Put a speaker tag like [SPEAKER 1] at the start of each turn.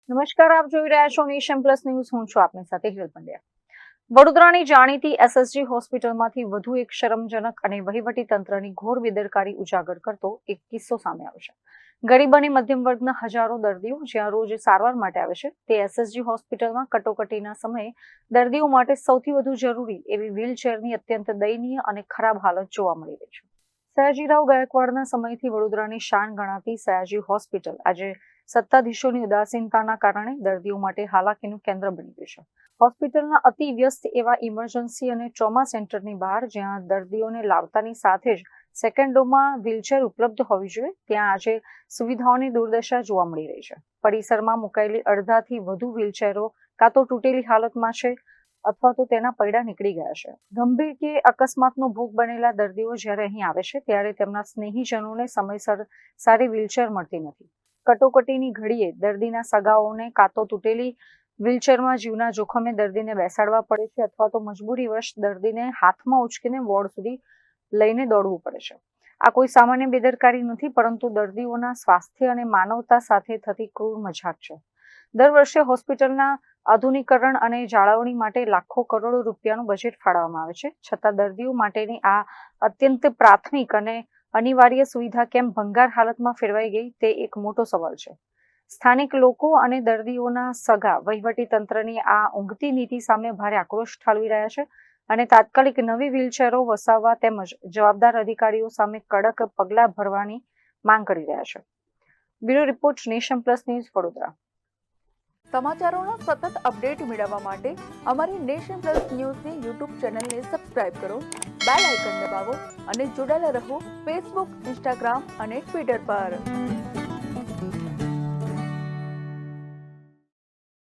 [SPEAKER 1] નમસ્કાર, આપ જોઈ રહ્યા છો નેશન પ્લસ ન્યૂઝ. હું છું આપની સાથે હિરલ પંડ્યા. વડોદરાની જાણીતી એસએસજી હોસ્પિટલમાંથી વધુ એક શરમજનક અને વહીવટી તંત્રની ઘોર બેદરકારી ઉજાગર કરતો એક કિસ્સો સામે આવ્યો છે. ગરીબ અને મધ્યમ વર્ગના હજારો દર્દીઓ જ્યાં રોજ સારવાર માટે આવે છે, તે એસએસજી હોસ્પિટલમાં કટોકટીના સમયે દર્દીઓ માટે સૌથી વધુ જરૂરી એવી વ્હીલચેરની અત્યંત દયનીય અને ખરાબ હાલત જોવા મળી રહી છે. સયાજીરાવ ગાયકવાડના સમયથી વડોદરાની શાન ગણાતી સયાજી હોસ્પિટલ આજે સત્તાધીશોની ઉદાસીનતાના કારણે દર્દીઓ માટે હાલાકીનું કેન્દ્ર બની ગયું છે. હોસ્પિટલના અતિ વ્યસ્ત એવા ઇમરજન્સી અને ટ્રોમા સેન્ટરની બહાર જ્યાં દર્દીઓને લાવતાની સાથે જ સેકન્ડોમાં વ્હીલચેર ઉપલબ્ધ હોવી જોઈએ, ત્યાં આજે સુવિધાઓની દુર્દશા જોવા મળી રહી છે. પરિસરમાં મુકાયેલી અડધાથી વધુ વ્હીલચેરો કાં તો તૂટેલી હાલતમાં છે અથવા તો તેના પૈડા નીકળી ગયા છે. ગંભીર કે અકસ્માતનો ભોગ બનેલા દર્દીઓ જ્યારે અહીં આવે છે ત્યારે તેમના સ્નેહીજનોને સમયસર સારી વ્હીલચેર મળતી નથી. કટોકટીની ઘડીએ દર્દીના સગાઓને કાં તો તૂટેલી વ્હીલચેરમાં જીવના જોખમે દર્દીને બેસાડવા પડે છે અથવા તો મજબૂરીવશ દર્દીને હાથમાં ઉચકીને વોર્ડ સુધી લઈને દોડવું પડે છે. આ કોઈ સામાન્ય બેદરકારી નથી, પરંતુ દર્દીઓના સ્વાસ્થ્ય અને માનવતા સાથે થતી ક્રૂર મજાક છે. દર વર્ષે હોસ્પિટલના આધુનિકરણ અને જાળવણી માટે લાખો કરોડો રૂપિયાનું બજેટ ફાળવવામાં આવે છે, છતાં દર્દીઓ માટેની આ અત્યંત પ્રાથમિક અને અનિવાર્ય સુવિધા કેમ ભંગાર હાલતમાં ફેરવાઈ ગઈ તે એક મોટો સવાલ છે. સ્થાનિક લોકો અને દર્દીઓના સગા વહીવટી તંત્રની આ ઊંઘતી નીતિ સામે ભારે આક્રોશ ઠાલવી રહ્યા છે અને તાત્કાલિક નવી વ્હીલચેરો વસાવવા તેમજ જવાબદાર અધિકારીઓ સામે કડક પગલાં ભરવાની માંગ કરી રહ્યા છે. Bureau report, nation plus news, Vadodara.
[SPEAKER 2] સમાચારોના સતત અપડેટ મેળવવા માટે અમારી નેશન પ્લસ ન્યૂઝની યુટ્યુબ ચેનલને સબસ્ક્રાઇબ કરો, બેલ આઇકન દબાવો અને જોડાયેલા રહો ફેસબુક, ઇન્સ્ટાગ્રામ અને ટ્વિટર પર.